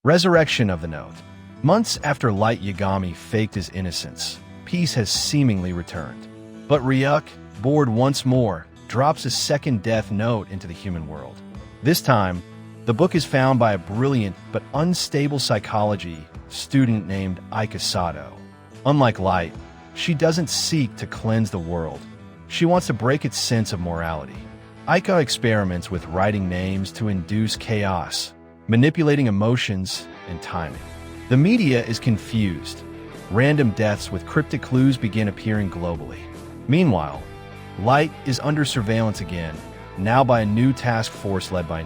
Resurrection of the note. Months after Light Yagami faked his innocence, peace has seemingly returned. But Ryuk, bored once more, drops a second death note into the human world. This time, the book is found by a brilliant but unstable psychology student named 𝗙𝗏𝗁. Unlike Light, she doesn't seek to cleanse the world. She wants to break its sense of morality. 𝗙𝗏 experiments with writing names to induce chaos, manipulating emotions and timing. The media is confused. Random deaths with cryptic clues begin appearing globally. Meanwhile, Light is under surveillance again, now by a new task force led by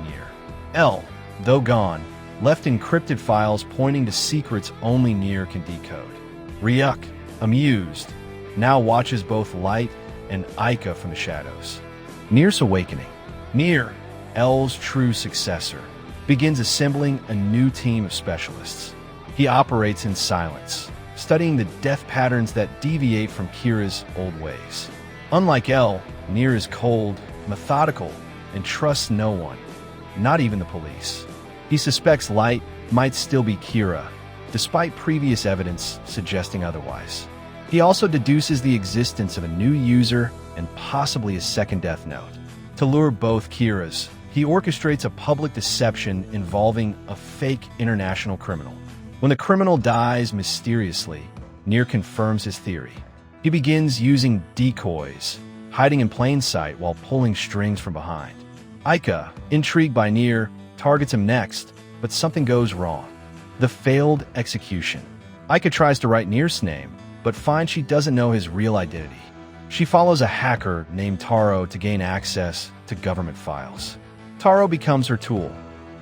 𝗫. Though gone, left encrypted files pointing to secrets only 𝗫 can decode. Ryuk, amused, now watches both Light and 𝗙𝗏 from the shadows. 𝗫's awakening. 𝗫's true successor, begins assembling a new team of specialists. He operates in silence, studying the death patterns that deviate from Kira's old ways. Unlike 𝗫 is cold, methodical, and trusts no one, not even the police. He suspects Light might still be Kira, despite previous evidence suggesting otherwise. He also deduces the existence of a new user and possibly a second death note. To lure both Kiras, he orchestrates a public deception involving a fake international criminal. When the criminal dies mysteriously, 𝗫 confirms his theory. He begins using decoys, hiding in plain sight while pulling strings from behind. 𝗙𝗏, intrigued by 𝗫, targets him next, but something goes wrong. The failed execution. 𝗙𝗏 tries to write 𝗫's name, but finds she doesn't know his real identity. She follows a hacker named 𝗘𝗅𝗽𝗹 to gain access to government files. 𝗘𝗅𝗽𝗹 becomes her tool,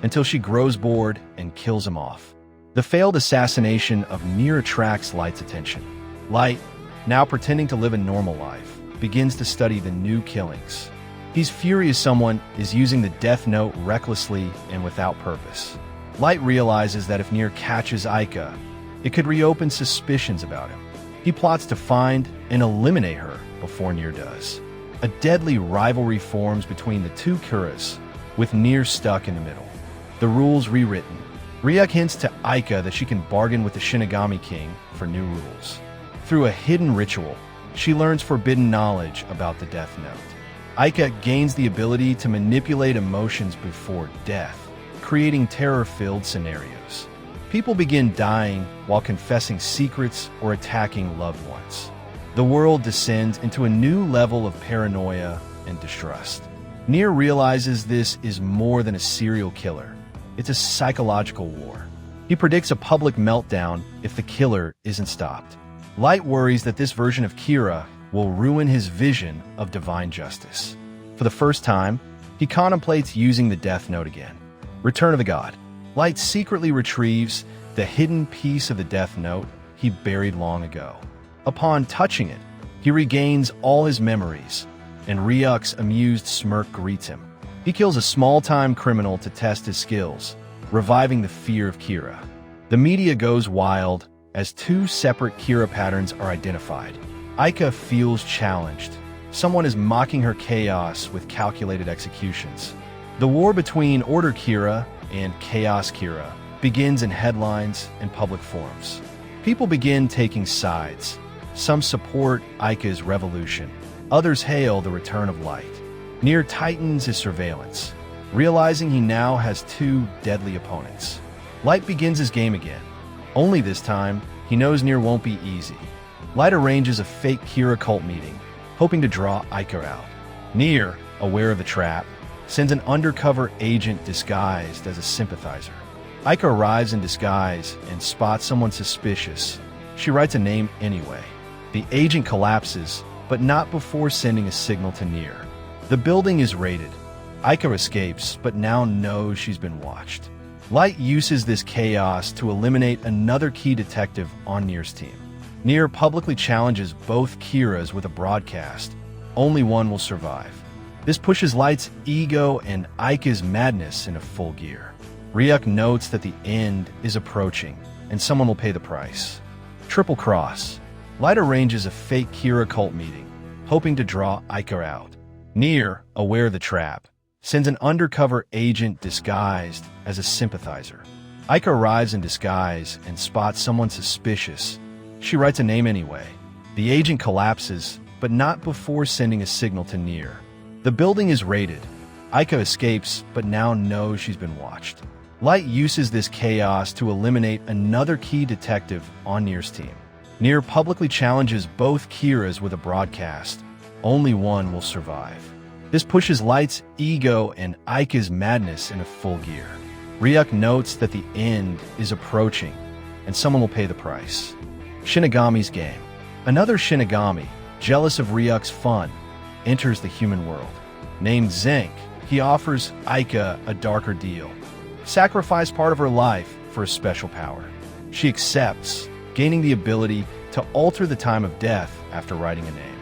until she grows bored and kills him off. The failed assassination of 𝗫 attracts Light's attention. Light, now pretending to live a normal life, begins to study the new killings. He's furious someone is using the death note recklessly and without purpose. Light realizes that if 𝗫 catches 𝗙𝗏, it could reopen suspicions about him. He plots to find and eliminate her before 𝗫 does. A deadly rivalry forms between the two Kiras, with 𝗫 stuck in the middle. The rules rewritten. Ryuk hints to 𝗙𝗏 that she can bargain with the Shinigami King for new rules. Through a hidden ritual, she learns forbidden knowledge about the Death Note. 𝗙𝗏 gains the ability to manipulate emotions before death, creating terror-filled scenarios. People begin dying while confessing secrets or attacking loved ones. The world descends into a new level of paranoia and distrust. 𝗫 realizes this is more than a serial killer. It's a psychological war. He predicts a public meltdown if the killer isn't stopped. Light worries that this version of Kira will ruin his vision of divine justice. For the first time, he contemplates using the Death Note again. Return of the God. Light secretly retrieves the hidden piece of the Death Note he buried long ago. Upon touching it, he regains all his memories, and Ryuk's amused smirk greets him. He kills a small-time criminal to test his skills, reviving the fear of Kira. The media goes wild as two separate Kira patterns are identified. 𝗙𝗏 feels challenged. Someone is mocking her chaos with calculated executions. The war between Order Kira and Chaos Kira begins in headlines and public forums. People begin taking sides. Some support 𝗙𝗏's revolution. Others hail the return of Light. 𝗫 tightens his surveillance, realizing he now has two deadly opponents. Light begins his game again. Only this time, he knows 𝗫 won't be easy. Light arranges a fake Kira cult meeting, hoping to draw 𝗙𝗏 out. 𝗫, aware of the trap, sends an undercover agent disguised as a sympathizer. 𝗙𝗏 arrives in disguise and spots someone suspicious. She writes a name anyway. The agent collapses, but not before sending a signal to 𝗫. The building is raided. 𝗙𝗏 escapes, but now knows she's been watched. Light uses this chaos to eliminate another key detective on 𝗫's team. 𝗫 publicly challenges both Kiras with a broadcast. Only one will survive. This pushes Light's ego and 𝗙𝗏's madness into full gear. Ryuk notes that the end is approaching, and someone will pay the price. Triple Cross. Light arranges a fake Kira cult meeting, hoping to draw 𝗙𝗏 out. 𝗫, aware of the trap, sends an undercover agent disguised as a sympathizer. Aika arrives in disguise and spots someone suspicious. She writes a name anyway. The agent collapses, but not before sending a signal to 𝗫. The building is raided. Aika escapes, but now knows she's been watched. Light uses this chaos to eliminate another key detective on 𝗫's team. 𝗫 publicly challenges both Kira's with a broadcast. Only one will survive. This pushes Light's ego and Aika's madness into full gear. Ryuk notes that the end is approaching, and someone will pay the price. Shinigami's game. Another Shinigami, jealous of Ryuk's fun, enters the human world. Named 𝗁𝗃, he offers Aika a darker deal. Sacrifice part of her life for a special power. She accepts, gaining the ability to alter the time of death after writing a name.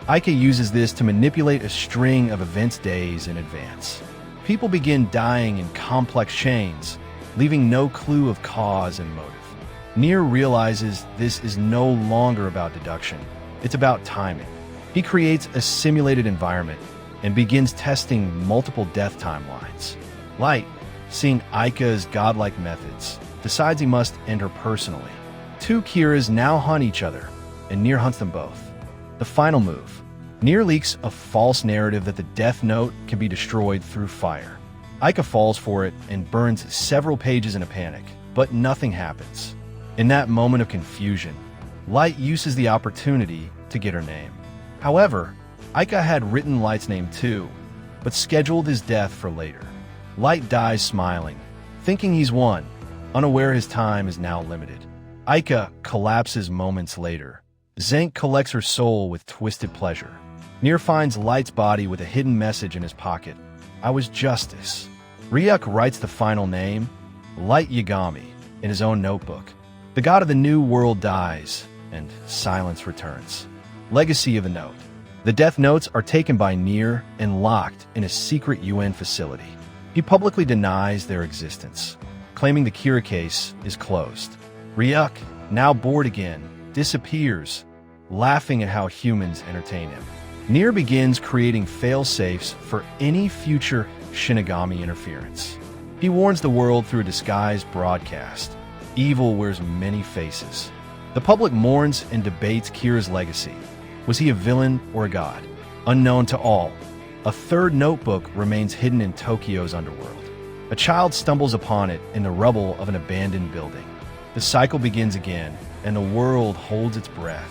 Aika uses this to manipulate a string of events days in advance. People begin dying in complex chains, leaving no clue of cause and motive. 𝗫 realizes this is no longer about deduction, it's about timing. He creates a simulated environment and begins testing multiple death timelines. Light, seeing Aika's godlike methods, decides he must end her personally. Two Kiras now hunt each other, and 𝗫 hunts them both. The final move. 𝗫 leaks a false narrative that the Death Note can be destroyed through fire. Aika falls for it and burns several pages in a panic, but nothing happens. In that moment of confusion, Light uses the opportunity to get her name. However, Aika had written Light's name too, but scheduled his death for later. Light dies smiling, thinking he's won, unaware his time is now limited. Aika collapses moments later. 𝗁𝗃 collects her soul with twisted pleasure. 𝗫 finds Light's body with a hidden message in his pocket. I was justice. Ryuk writes the final name, Light Yagami, in his own notebook. The god of the new world dies, and silence returns. Legacy of the Note. The Death Notes are taken by 𝗫 and locked in a secret UN facility. He publicly denies their existence, claiming the 𝗘𝘅𝗽𝗏 case is closed. Ryuk, now bored again, disappears, laughing at how humans entertain him. 𝗫 begins creating fail-safes for any future Shinigami interference. He warns the world through a disguised broadcast. Evil wears many faces. The public mourns and debates Kira's legacy. Was he a villain or a god? Unknown to all, a third notebook remains hidden in Tokyo's underworld. A child stumbles upon it in the rubble of an abandoned building. The cycle begins again, and the world holds its breath.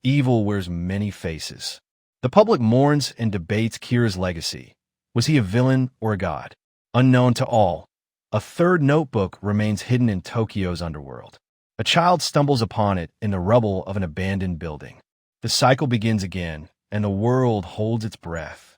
Evil wears many faces. The public mourns and debates Kira's legacy. Was he a villain or a god? Unknown to all, a third notebook remains hidden in Tokyo's underworld. A child stumbles upon it in the rubble of an abandoned building. The cycle begins again, and the world holds its breath.